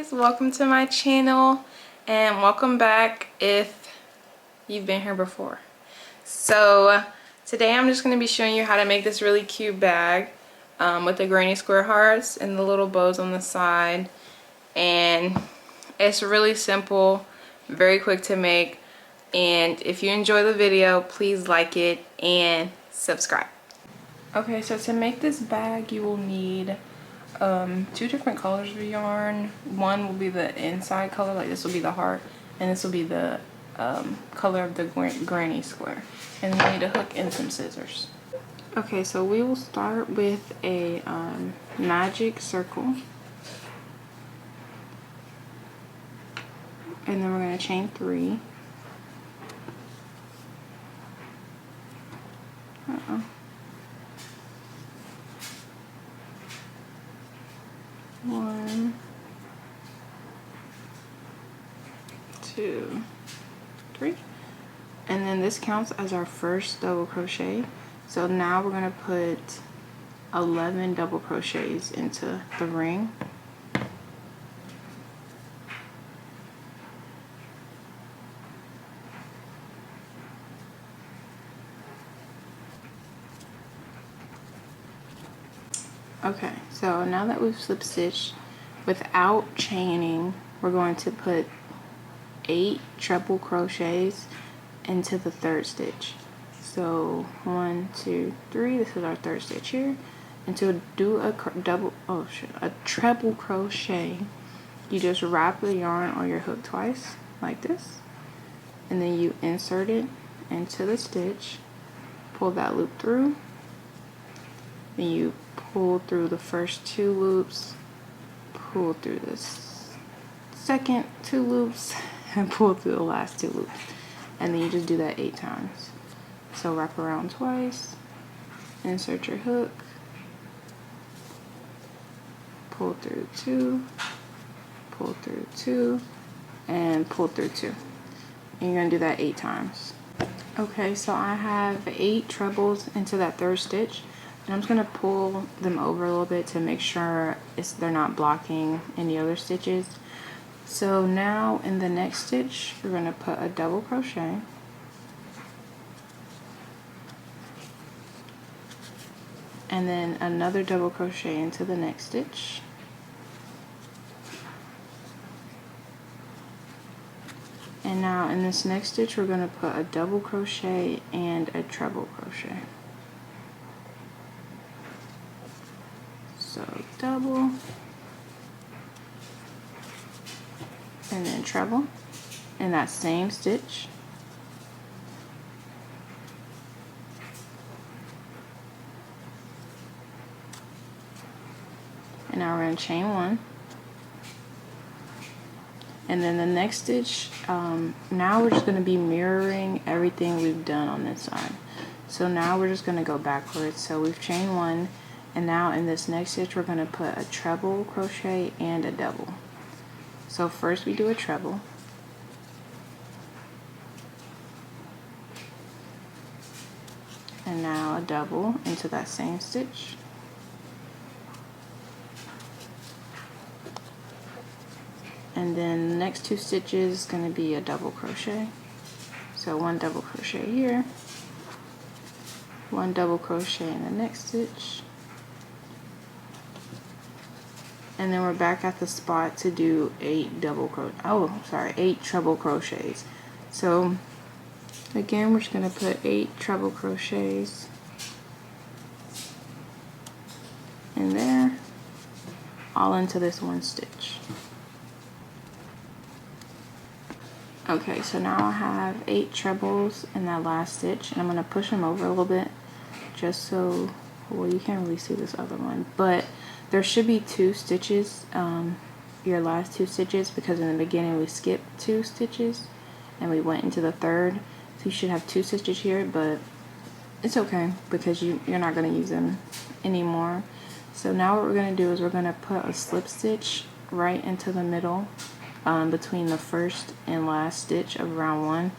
guys, welcome to my channel and welcome back if you've been here before. So today I'm just going to be showing you how to make this really cute bag with the granny square hearts and the little bows on the side, and it's really simple, very quick to make, and if you enjoy the video please like it and subscribe. Okay, so to make this bag you will need two different colors of yarn. One will be the inside color, like this will be the heart, and this will be the color of the granny square. And you need a hook and some scissors. Okay, so we will start with a magic circle, and then we're going to chain 3. One, 2, 3, and then this counts as our first double crochet. So now we're going to put 11 double crochets into the ring. Okay, so now that we've slip stitched without chaining, we're going to put 8 treble crochets into the third stitch. So 1, 2, 3, this is our third stitch here. And to do a treble crochet, you just wrap the yarn on your hook twice like this, and then you insert it into the stitch, pull that loop through, then you pull through the first 2 loops, pull through this second 2 loops, and pull through the last 2 loops, and then you just do that 8 times. So wrap around twice, insert your hook, pull through 2, pull through 2, and pull through 2, and you're going to do that 8 times. Okay, so I have 8 trebles into that third stitch, and I'm just going to pull them over a little bit to make sure they're not blocking any other stitches. So now in the next stitch we're going to put a double crochet, and then another double crochet into the next stitch, and now in this next stitch we're going to put a double crochet and a treble crochet. So double and then treble in that same stitch, and now we're going to chain 1, and then the next stitch, now we're just going to be mirroring everything we've done on this side. So now we're just going to go backwards. So we've chained 1, and now in this next stitch we're going to put a treble crochet and a double. So first we do a treble, and now a double into that same stitch, and then the next 2 stitches is going to be a double crochet. So 1 double crochet here, 1 double crochet in the next stitch, and then we're back at the spot to do 8 treble crochets. So again we're just going to put 8 treble crochets in there, all into this 1 stitch. Okay, so now I have 8 trebles in that last stitch, and I'm going to push them over a little bit just so, well, you can't really see this other one, but there should be 2 stitches, your last 2 stitches, because in the beginning we skipped 2 stitches and we went into the third, so you should have 2 stitches here, but it's okay because you're not going to use them anymore. So now what we're going to do is we're going to put a slip stitch right into the middle, between the first and last stitch of round 1.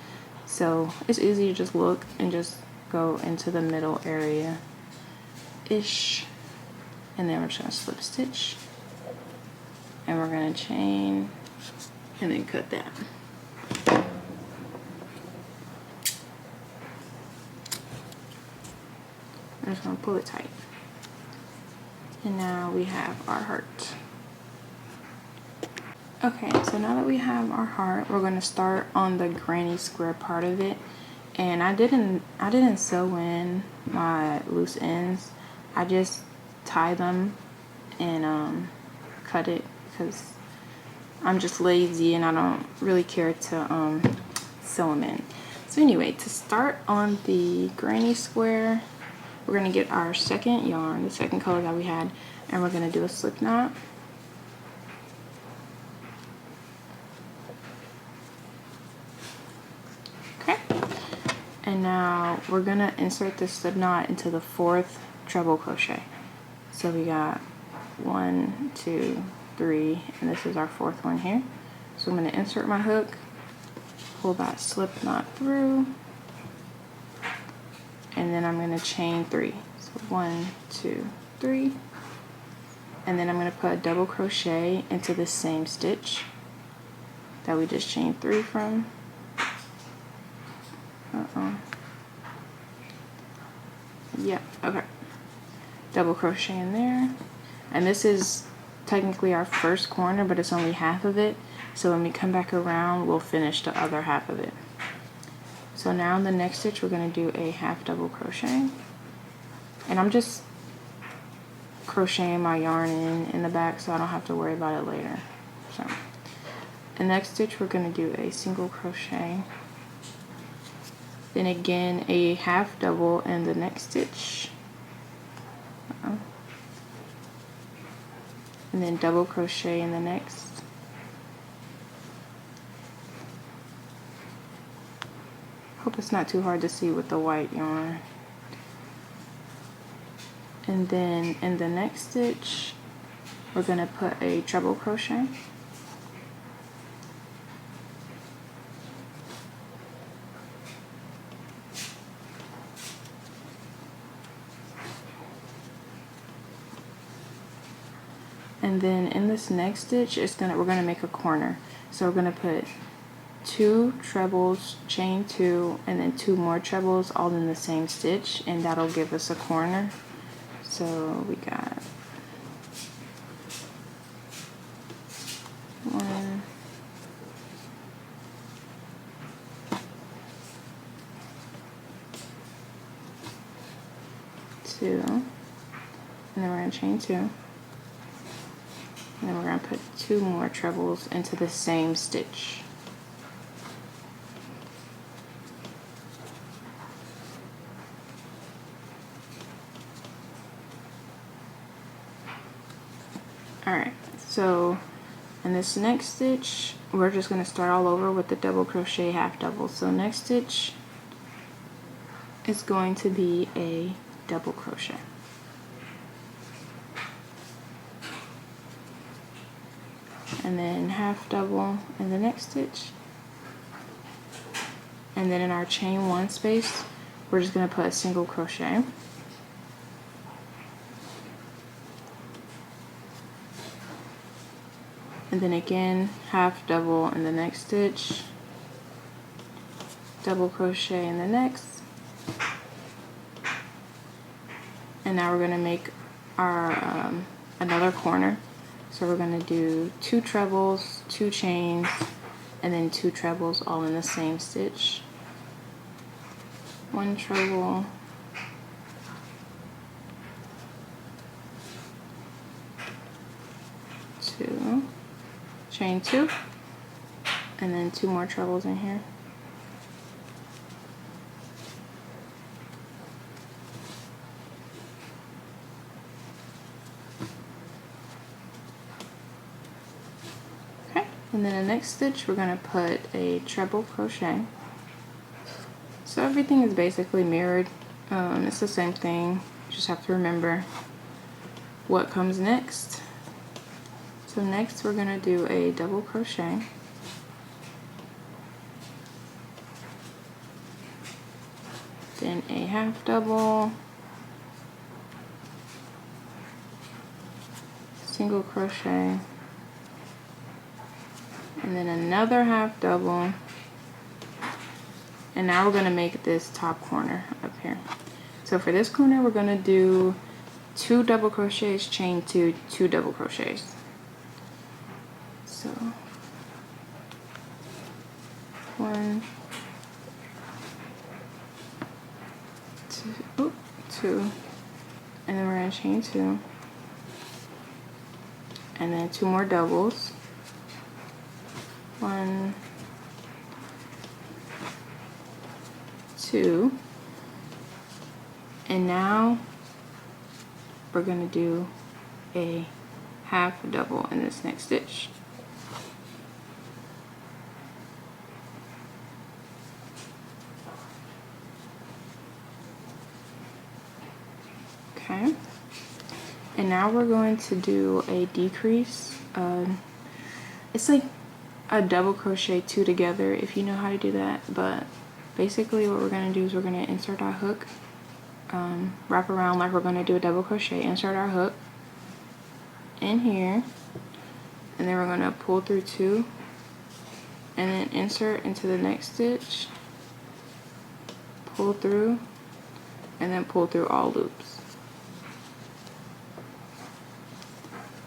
So it's easy to just look and just go into the middle area ish, and then we're just going to slip stitch and we're going to chain and then cut that. I'm just going to pull it tight. And now we have our heart. Okay, so now that we have our heart, we're going to start on the granny square part of it. And I didn't sew in my loose ends. I just tie them and cut it because I'm just lazy and I don't really care to sew them in. So anyway, to start on the granny square, we're going to get our second yarn, the second color that we had, and we're going to do a slip knot. Okay. And now we're going to insert this slip knot into the 4th treble crochet. So we got 1, 2, 3, and this is our 4th one here. So I'm going to insert my hook, pull that slip knot through, and then I'm going to chain 3. So 1, 2, 3, and then I'm going to put a double crochet into the same stitch that we just chained 3 from. Yep, okay. Double crochet in there, and this is technically our first corner, but it's only half of it, so when we come back around we'll finish the other half of it. So now in the next stitch we're going to do a half double crochet, and I'm just crocheting my yarn in the back so I don't have to worry about it later. So the next stitch we're going to do a single crochet, then again a half double in the next stitch, and then double crochet in the next, hope it's not too hard to see with the white yarn, and then in the next stitch we're going to put a treble crochet, and then in this next stitch we're gonna make a corner. So we're gonna put 2 trebles, chain 2, and then 2 more trebles all in the same stitch, and that'll give us a corner. So we got 1, 2, and then we're gonna chain 2. And then we're going to put 2 more trebles into the same stitch. Alright, so in this next stitch, we're just going to start all over with the double crochet half double. So next stitch is going to be a double crochet. And then half double in the next stitch, and then in our chain 1 space we're just going to put a single crochet, and then again half double in the next stitch, double crochet in the next, and now we're going to make our another corner. So we're going to do 2 trebles, 2 chains, and then 2 trebles all in the same stitch. 1 treble, 2, chain 2, and then 2 more trebles in here. And then the next stitch we're going to put a treble crochet. So everything is basically mirrored. It's the same thing. You just have to remember what comes next. So next we're going to do a double crochet. Then a half double, single crochet, and then another half double, and now we're going to make this top corner up here. So for this corner, we're going to do 2 double crochets, chain 2, 2 double crochets. So 1, 2, and then we're going to chain 2, and then 2 more doubles. 1, 2, and now we're going to do a half double in this next stitch. Okay, and now we're going to do a decrease. It's like a double crochet 2 together if you know how to do that, but basically what we're going to do is we're going to insert our hook, wrap around like we're going to do a double crochet, insert our hook in here, and then we're going to pull through 2 and then insert into the next stitch, pull through, and then pull through all loops.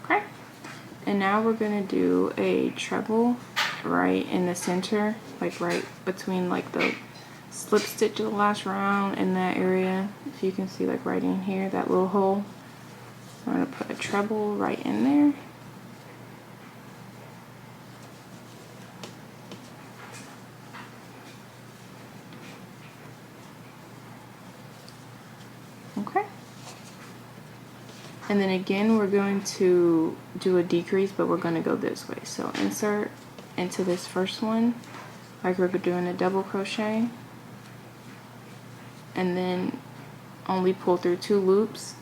Okay, and now we're going to do a treble right in the center, like right between like the slip stitch of the last round in that area. If you can see, like right in here, that little hole. So I'm going to put a treble right in there. Okay. And then again, we're going to do a decrease, but we're going to go this way. So insert into this first one, like we're doing a double crochet, and then only pull through 2 loops,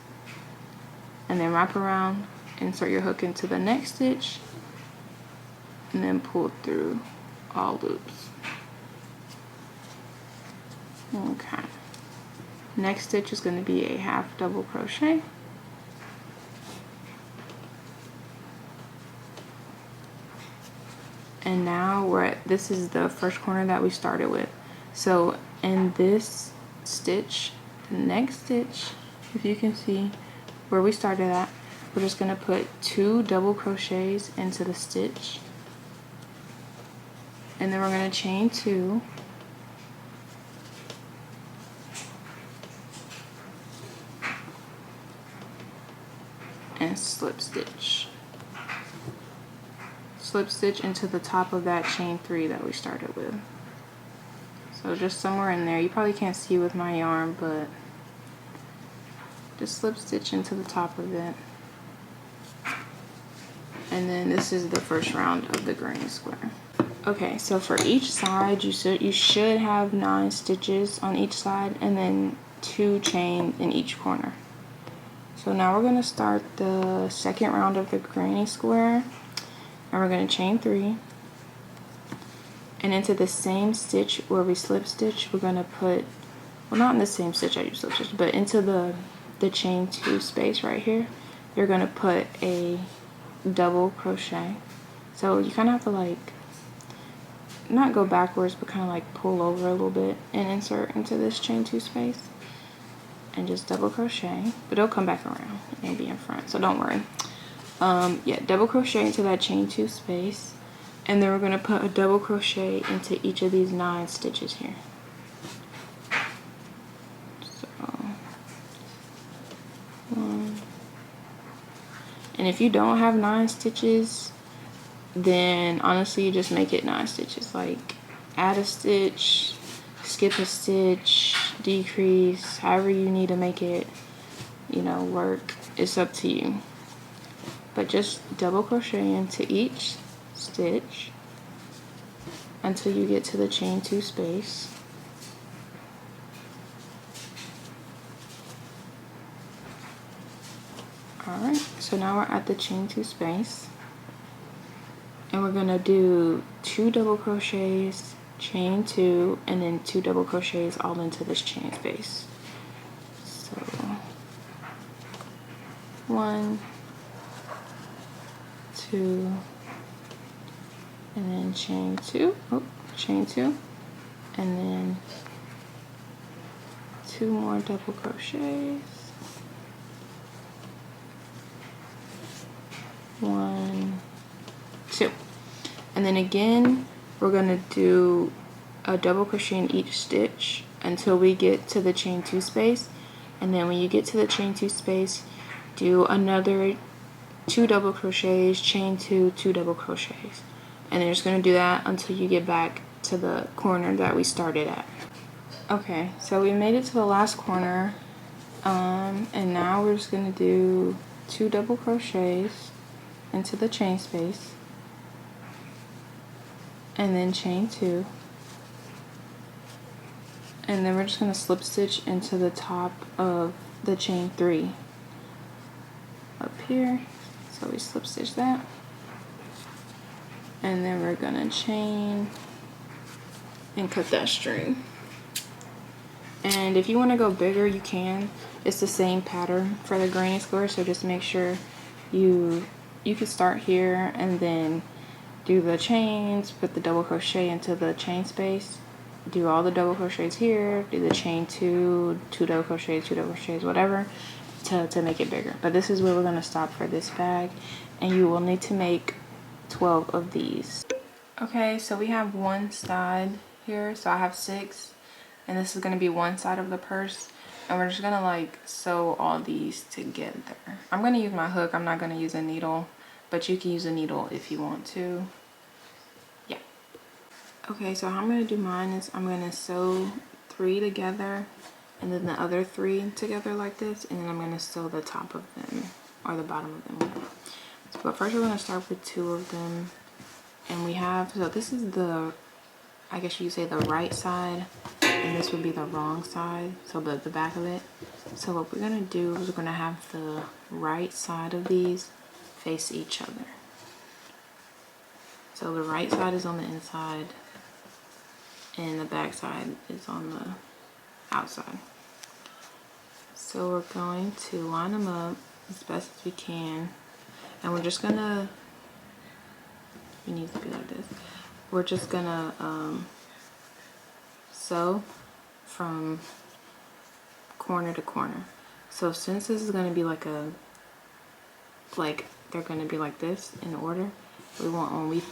and then wrap around, insert your hook into the next stitch, and then pull through all loops. Okay. Next stitch is going to be a half double crochet. And now we're at, this is the first corner that we started with. So in this stitch, the next stitch, if you can see where we started at, we're just going to put 2 double crochets into the stitch, and then we're going to chain 2, and slip stitch. Slip stitch into the top of that chain 3 that we started with. So just somewhere in there, you probably can't see with my yarn, but just slip stitch into the top of it. And then this is the first round of the granny square. Okay, so for each side, you should have 9 stitches on each side, and then 2 chains in each corner. So now we're going to start the second round of the granny square, and we're going to chain 3, and into the same stitch where we slip stitch, we're going to put, well, not in the same stitch I use slip stitch, but into the chain 2 space right here, you're going to put a double crochet. So you kind of have to like not go backwards, but kind of like pull over a little bit and insert into this chain 2 space, and just double crochet, but it'll come back around and be in front, so don't worry. Yeah, double crochet into that chain 2 space, and then we're going to put a double crochet into each of these 9 stitches here. So 1, and if you don't have 9 stitches, then honestly you just make it 9 stitches, like add a stitch, skip a stitch, decrease, however you need to make it, you know, work. It's up to you. But just double crochet into each stitch until you get to the chain 2 space. Alright, so now we're at the chain 2 space, and we're gonna do 2 double crochets, chain 2, and then 2 double crochets all into this chain space. So 1, 2, and then chain 2, chain 2, and then 2 more double crochets, 1, 2, and then again we're gonna do a double crochet in each stitch until we get to the chain 2 space, and then when you get to the chain 2 space, do another 2 double crochets, chain 2, 2 double crochets, and then you're just gonna do that until you get back to the corner that we started at. Okay, so we made it to the last corner, and now we're just gonna do 2 double crochets into the chain space, and then chain 2, and then we're just gonna slip stitch into the top of the chain 3 up here. So we slip stitch that, and then we're gonna chain and cut that string. And if you want to go bigger, you can. It's the same pattern for the granny square, so just make sure you can start here and then do the chains, put the double crochet into the chain space, do all the double crochets here, do the chain 2, 2 double crochets, 2 double crochets, whatever, to make it bigger. But this is where we're going to stop for this bag, and you will need to make 12 of these. Okay, so we have one side here, so I have 6, and this is going to be one side of the purse, and we're just going to like sew all these together. I'm going to use my hook. I'm not going to use a needle, but you can use a needle if you want to. Yeah. Okay, so how I'm going to do mine is I'm going to sew 3 together and then the other 3 together like this, and then I'm going to sew the top of them or the bottom of them. So, but first we're going to start with 2 of them, and we have, so this is the, I guess you could say the right side, and this would be the wrong side, so the back of it. So what we're going to do is we're going to have the right side of these face each other. So the right side is on the inside and the back side is on the outside. So we're going to line them up as best as we can, and we're just gonna, it needs to be like this, we're just gonna sew from corner to corner. So since this is gonna be like a, like they're gonna be like this in order, we want, when we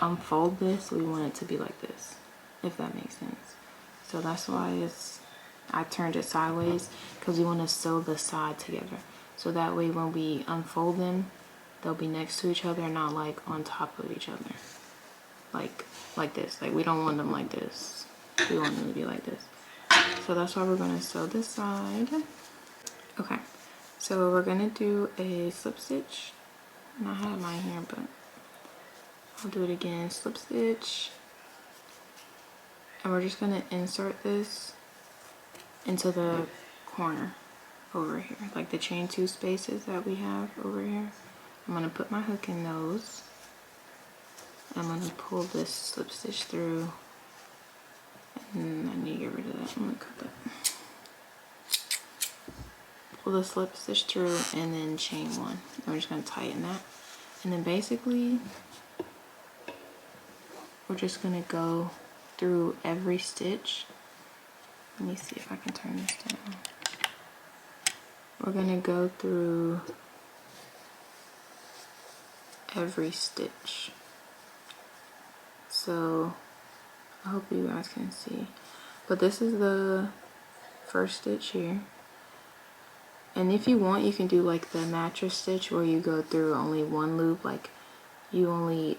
unfold this, we want it to be like this, if that makes sense. So that's why it's, I turned it sideways, because we want to sew the side together, so that way when we unfold them, they'll be next to each other, not like on top of each other, like this. Like we don't want them like this, we want them to be like this. So that's why we're going to sew this side. Okay, so we're going to do a slip stitch, and I had mine here, but I'll do it again. Slip stitch, and we're just going to insert this into the corner over here, like the chain 2 spaces that we have over here. I'm going to put my hook in those. I'm going to pull this slip stitch through, and I need to get rid of that. I'm going to cut that. Pull the slip stitch through and then chain 1. And we're just going to tighten that, and then basically we're just going to go through every stitch. Let me see if I can turn this down. We're going to go through every stitch. So I hope you guys can see. But this is the first stitch here. And if you want, you can do like the mattress stitch where you go through only one loop. Like you only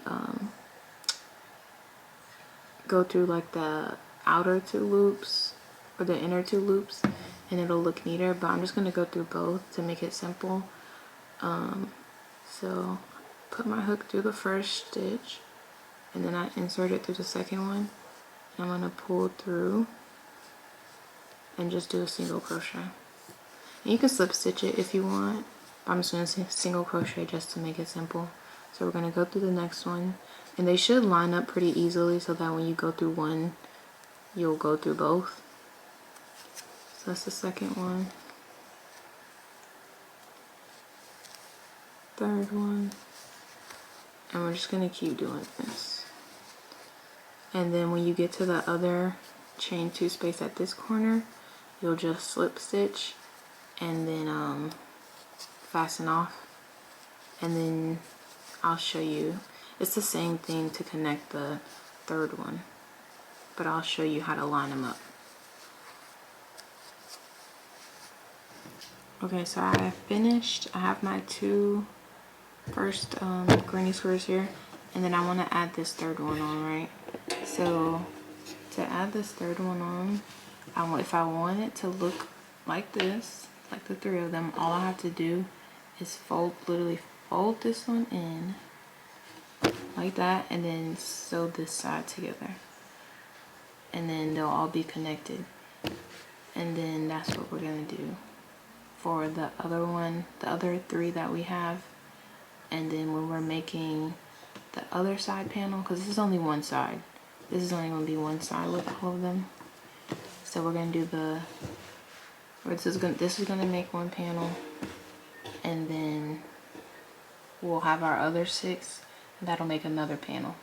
go through like the outer 2 loops or the inner 2 loops, and it'll look neater, but I'm just going to go through both to make it simple. So put my hook through the first stitch, and then I insert it through the second one, and I'm going to pull through and just do a single crochet. And you can slip stitch it if you want, but I'm just going to single crochet just to make it simple. So we're going to go through the next one, and they should line up pretty easily so that when you go through one, you'll go through both. So that's the second one, third one, and we're just going to keep doing this. And then when you get to the other chain 2 space at this corner, you'll just slip stitch and then fasten off. And then I'll show you, it's the same thing to connect the third one, but I'll show you how to line them up. Okay, so I have finished. I have my 2 first granny squares here, and then I want to add this third one on, right? So to add this third one on, if I want it to look like this, like the 3 of them, all I have to do is literally fold this one in like that, and then sew this side together, and then they'll all be connected. And then that's what we're gonna do for the other one, the other 3 that we have. And then when we're making the other side panel, because this is only one side, this is only going to be one side with all of them, so we're going to do this is going to make one panel, and then we'll have our other 6, and that'll make another panel,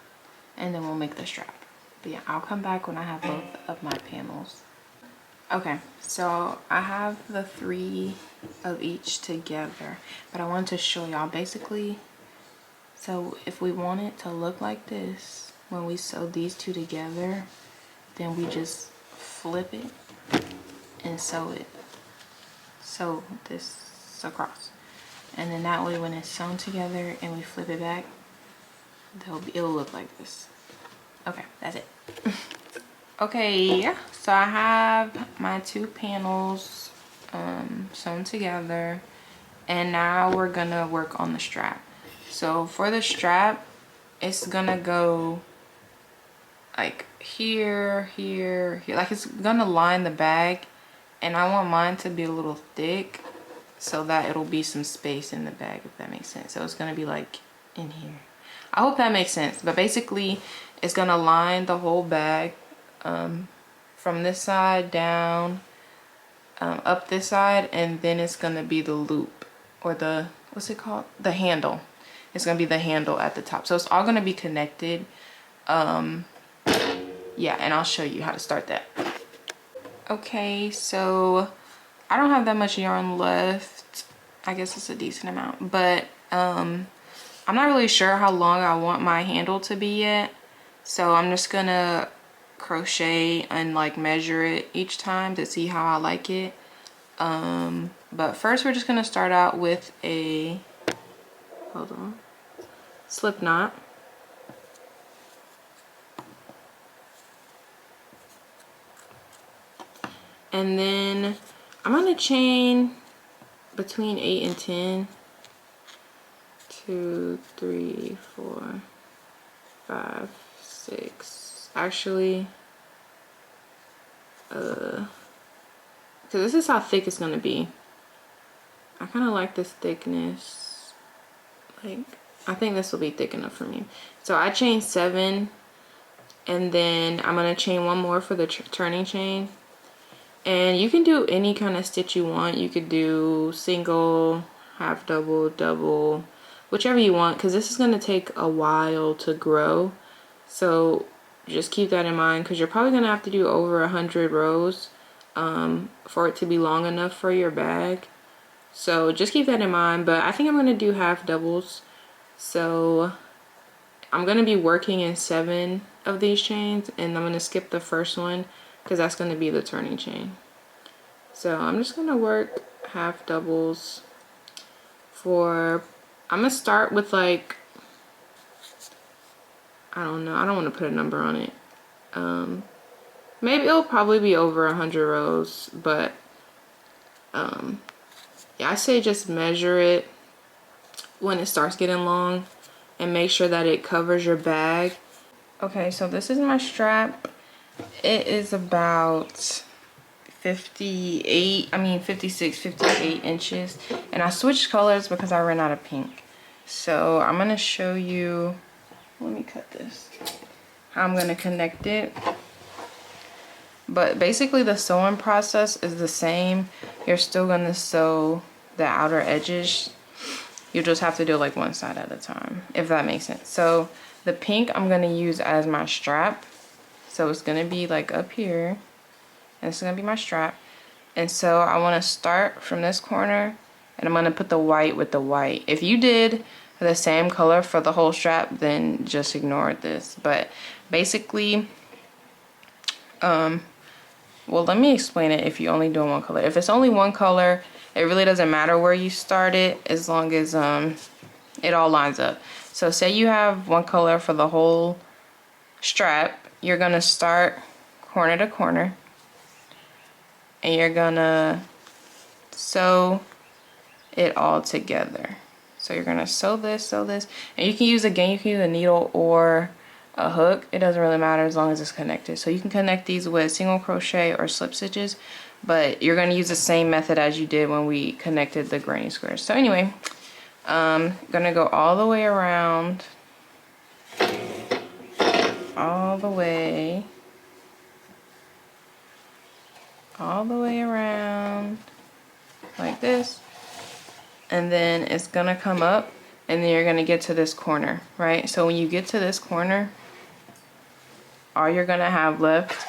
and then we'll make the strap. But yeah, I'll come back when I have both of my panels. Okay, so I have the 3 of each together, but I wanted to show y'all basically. So if we want it to look like this, when we sew these 2 together, then we just flip it and sew this across. And then that way when it's sewn together and we flip it back, it'll look like this. Okay, that's it. Okay, so I have my 2 panels sewn together, and now we're gonna work on the strap. So for the strap, it's gonna go like here, like it's gonna line the bag, and I want mine to be a little thick so that it'll be some space in the bag, if that makes sense. So it's gonna be like in here. I hope that makes sense, but basically it's gonna line the whole bag from this side down up this side, and then it's gonna be the loop, or the, what's it called, the handle. It's gonna be the handle at the top, so it's all gonna be connected. Yeah, and I'll show you how to start that. Okay, so I don't have that much yarn left. I guess it's a decent amount, but I'm not really sure how long I want my handle to be yet, so I'm just gonna crochet and like measure it each time to see how I like it. But first we're just gonna start out with a, hold on, slip knot. And then I'm gonna chain between 8 and 10. 2, 3, 4, 5, 6. Actually, because this is how thick it's gonna be. I kind of like this thickness. Like, I think this will be thick enough for me. So I chained 7, and then I'm gonna chain 1 more for the turning chain. And you can do any kind of stitch you want. You could do single, half double, double, whichever you want, because this is going to take a while to grow. So just keep that in mind, because you're probably going to have to do over 100 rows for it to be long enough for your bag. So just keep that in mind. But I think I'm going to do half doubles. So I'm going to be working in 7 of these chains, and I'm going to skip the first one because that's going to be the turning chain. So I'm just going to work half doubles for, I'm going to start with like, I don't know, I don't want to put a number on it. Maybe it'll probably be over 100 rows, but yeah, I say just measure it when it starts getting long and make sure that it covers your bag. Okay, so this is my strap. It is about 56, 58 inches, and I switched colors because I ran out of pink. So I'm gonna show you, let me cut this, how I'm gonna connect it. But basically the sewing process is the same. You're still gonna sew the outer edges. You just have to do like one side at a time, if that makes sense. So the pink I'm gonna use as my strap. So it's gonna be like up here, and it's gonna be my strap. And so I want to start from this corner, and I'm gonna put the white with the white. If you did the same color for the whole strap, then just ignore this. But basically, well, let me explain it if you only do one color. If it's only one color, it really doesn't matter where you start it, as long as it all lines up. So say you have one color for the whole strap, you're gonna start corner to corner, and you're gonna sew it all together. So you're gonna sew this, and you can use, again, you can use a needle or a hook. It doesn't really matter as long as it's connected. So you can connect these with single crochet or slip stitches, but you're gonna use the same method as you did when we connected the granny squares. So anyway, gonna go all the way around, all the way around like this, and then it's gonna come up, and then you're gonna get to this corner, right? So when you get to this corner, all you're gonna have left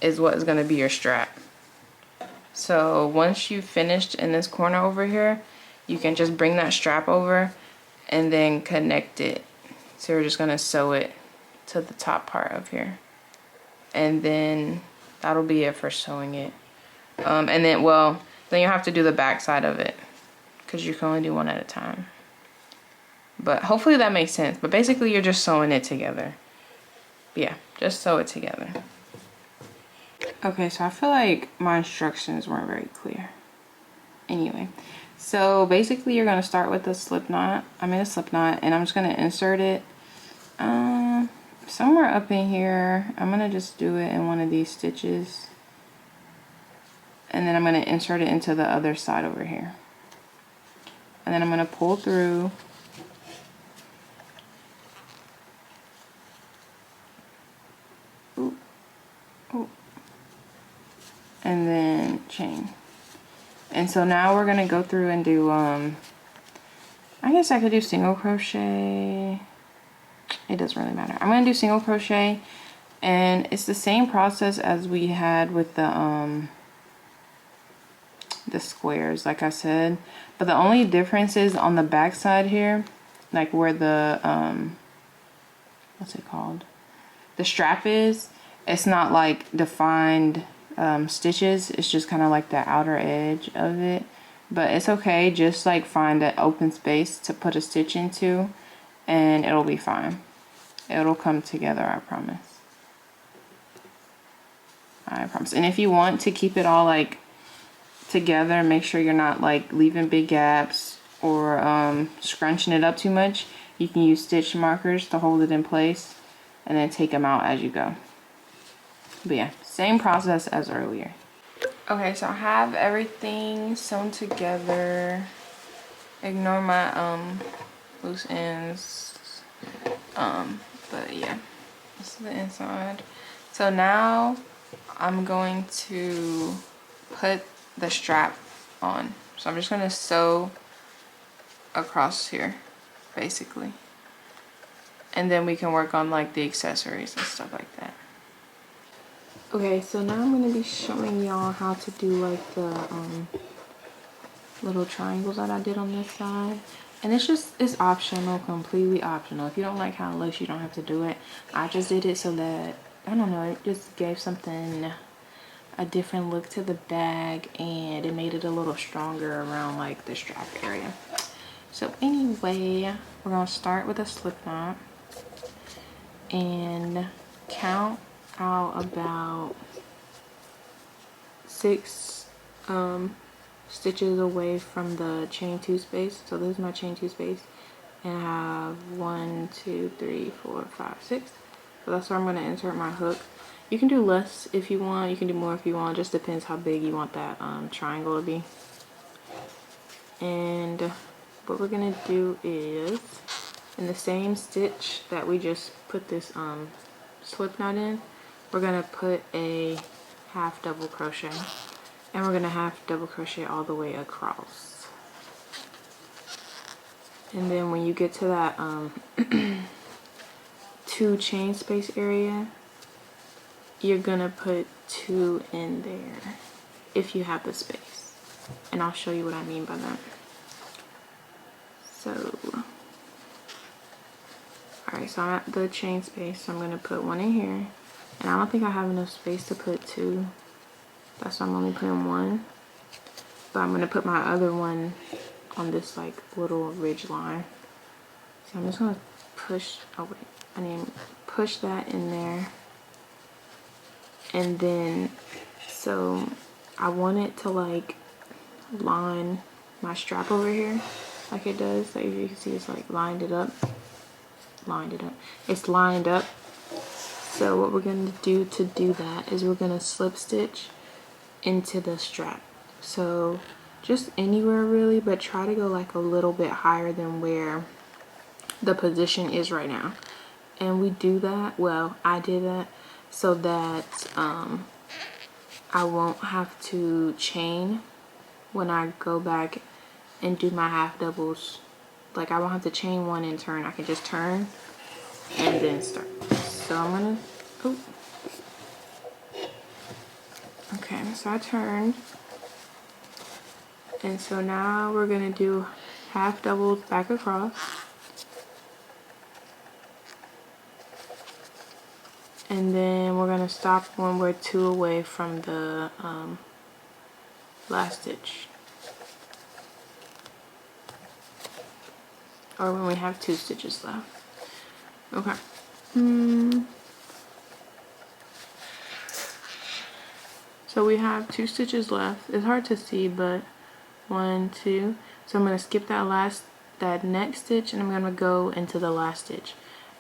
is what is gonna be your strap. So once you've finished in this corner over here, you can just bring that strap over and then connect it. So you're just gonna sew it to the top part of here, and then that'll be it for sewing it. And then, well, then you have to do the back side of it, because you can only do one at a time. But hopefully that makes sense. But basically you're just sewing it together. Yeah, just sew it together. Okay, so I feel like my instructions weren't very clear. Anyway, so basically you're gonna start with a slip knot. I'm in a slip knot, and I'm just gonna insert it somewhere up in here. I'm gonna just do it in one of these stitches, and then I'm gonna insert it into the other side over here, and then I'm gonna pull through. Ooh. Ooh. And then chain. And so now we're gonna go through and do I guess I could do single crochet. It doesn't really matter. I'm gonna do single crochet, and it's the same process as we had with the squares, like I said, but the only difference is on the back side here, like where the what's it called, the strap is, it's not like defined stitches. It's just kind of like the outer edge of it, but it's okay. Just like find an open space to put a stitch into, and it'll be fine. It'll come together, I promise. I promise. And if you want to keep it all like together, make sure you're not like leaving big gaps or scrunching it up too much. You can use stitch markers to hold it in place, and then take them out as you go. But yeah, same process as earlier. Okay, so I have everything sewn together. Ignore my loose ends. But yeah, this is the inside. So now I'm going to put the strap on. So I'm just gonna sew across here, basically. And then we can work on like the accessories and stuff like that. Okay, so now I'm gonna be showing y'all how to do like the little triangles that I did on this side. And it's optional, completely optional. If you don't like how it looks, you don't have to do it. I just did it so that, I don't know, it just gave something, a different look to the bag, and it made it a little stronger around like the strap area. So anyway, we're gonna start with a slip knot and count out about 6 stitches away from the chain 2 space. So this is my chain 2 space, and I have 1, 2, 3, 4, 5, 6. So that's where I'm going to insert my hook. You can do less if you want, you can do more if you want. It just depends how big you want that triangle to be. And what we're going to do is, in the same stitch that we just put this slip knot in, we're going to put a half double crochet, and we're going to half double crochet all the way across. And then when you get to that 2 chain space area, you're gonna put 2 in there if you have the space, and I'll show you what I mean by that. So alright, so I'm at the chain space, so I'm gonna put 1 in here, and I don't think I have enough space to put 2, that's why I'm only putting 1, but I'm gonna put my other one on this like little ridge line. So I'm just gonna push, oh wait, I need to push that in there. And then, so I want it to like line my strap over here like it does. Like you can see, it's like lined it up. It's lined up. So what we're gonna do to do that is we're gonna slip stitch into the strap. So just anywhere really, but try to go like a little bit higher than where the position is right now. And we do that, well, I did that so that I won't have to chain when I go back and do my half doubles. Like I won't have to chain 1 and turn. I can just turn and then start. So I'm gonna, oh. Okay, so I turned. And so now we're gonna do half doubles back across. And then we're gonna stop when we're 2 away from the last stitch. Or when we have 2 stitches left. Okay. So we have 2 stitches left. It's hard to see, but 1, 2. So I'm gonna skip that next stitch, and I'm gonna go into the last stitch.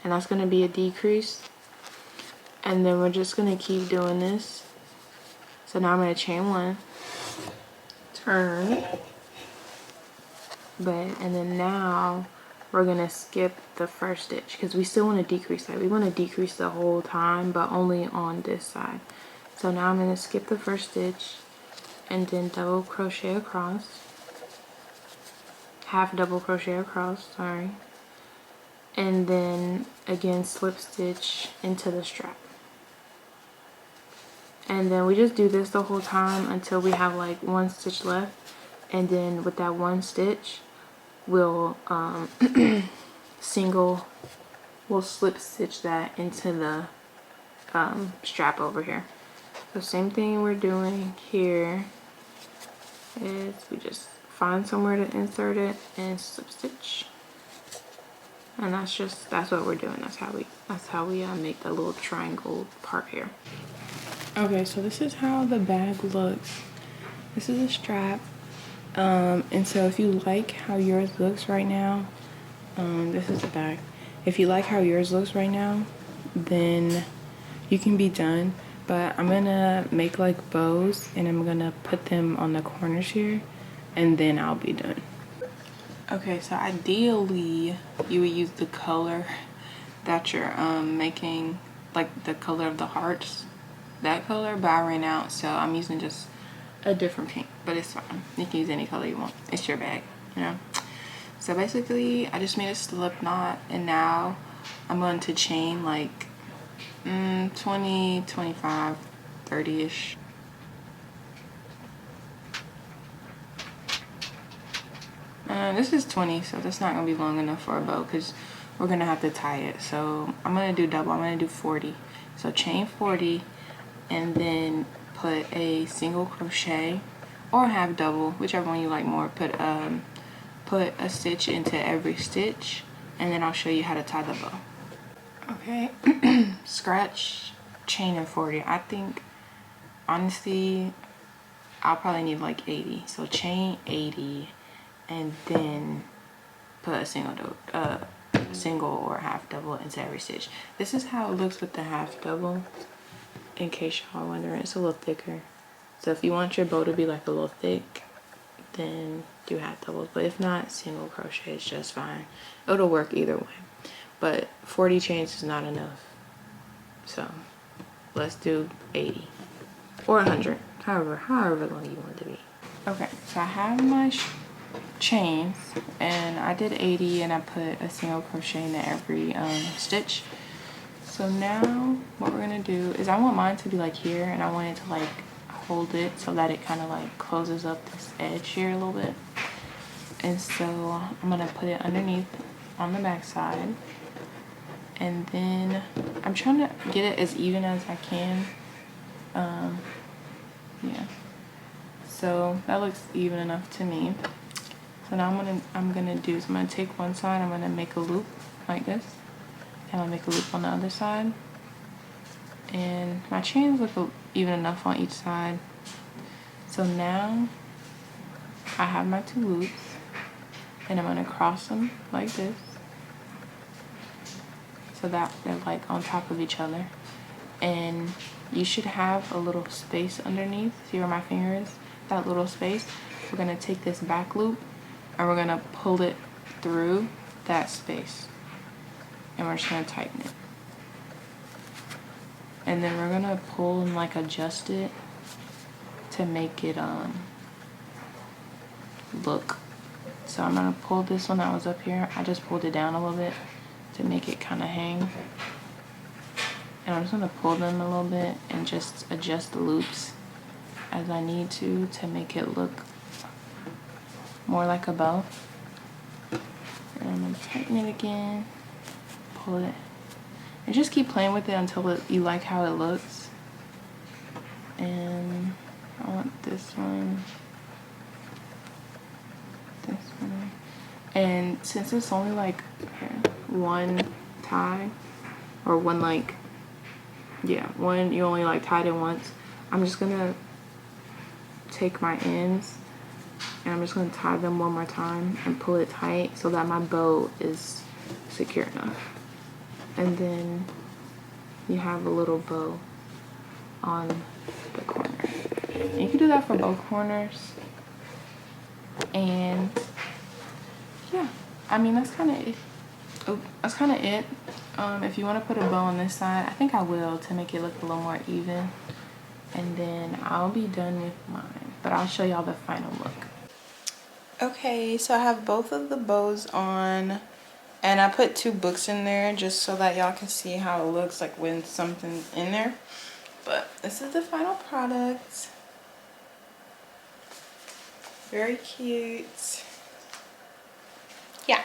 And that's gonna be a decrease. And then we're just gonna keep doing this. So now I'm gonna chain 1, turn, and then now we're gonna skip the first stitch because we still want to decrease that. We want to decrease the whole time, but only on this side. So now I'm gonna skip the first stitch and then double crochet across, half double crochet across, sorry, and then again slip stitch into the strap. And then we just do this the whole time until we have like 1 stitch left, and then with that 1 stitch we'll we'll slip stitch that into the strap over here. So same thing we're doing here is we just find somewhere to insert it and slip stitch, and that's what we're doing. That's how we make that little triangle part here. Okay, so this is how the bag looks. This is a strap, and so if you like how yours looks right now, this is the bag. If you like how yours looks right now, then you can be done. But I'm gonna make like bows, and I'm gonna put them on the corners here, and then I'll be done. Okay, so ideally you would use the color that you're making, like the color of the hearts, that color, but I ran out, so I'm using just a different pink, but it's fine. You can use any color you want. It's your bag, you know? So basically, I just made a slip knot, and now I'm going to chain like 20, 25, 30-ish. This is 20, so that's not going to be long enough for a bow because we're going to have to tie it. So I'm going to do double. I'm going to do 40. So chain 40 and then put a single crochet or half double, whichever one you like more. Put a stitch into every stitch, and then I'll show you how to tie the bow. Okay, scratch, chain, and 40. I think, honestly, I'll probably need like 80. So chain 80, and then put a single or half double into every stitch. This is how it looks with the half double. In case y'all wondering, it's a little thicker. So if you want your bow to be like a little thick, then do half doubles. But if not, single crochet is just fine. It'll work either way. But 40 chains is not enough. So let's do 80 or 100, however long you want it to be. Okay, so I have my chains, and I did 80, and I put a single crochet into every stitch. So now what we're gonna do is I want mine to be like here, and I want it to like hold it so that it kind of like closes up this edge here a little bit. And so I'm gonna put it underneath on the back side, and then I'm trying to get it as even as I can. Yeah, so that looks even enough to me. So now I'm gonna take one side, I'm gonna make a loop like this, and I'll make a loop on the other side. And my chains look even enough on each side. So now I have my 2 loops, and I'm gonna cross them like this, so that they're like on top of each other. And you should have a little space underneath. See where my finger is? That little space. We're gonna take this back loop and we're gonna pull it through that space, and we're just gonna tighten it. And then we're gonna pull and like adjust it to make it look. So I'm gonna pull this one that was up here. I just pulled it down a little bit to make it kind of hang. And I'm just gonna pull them a little bit and just adjust the loops as I need to make it look more like a bow. And I'm gonna tighten it again, pull it, and just keep playing with it until you like how it looks. And I want this one, and since it's only like one tie, or one like, yeah, one, you only like tied it once, I'm just gonna take my ends and I'm just gonna tie them one more time and pull it tight so that my bow is secure enough. And then you have a little bow on the corner. And you can do that for both corners. And yeah, I mean, that's kind of it. Oh, that's kind of it. If you want to put a bow on this side, I think I will, to make it look a little more even. And then I'll be done with mine, but I'll show y'all the final look. Okay, so I have both of the bows on, and I put 2 books in there just so that y'all can see how it looks like when something's in there. But this is the final product. Very cute. Yeah.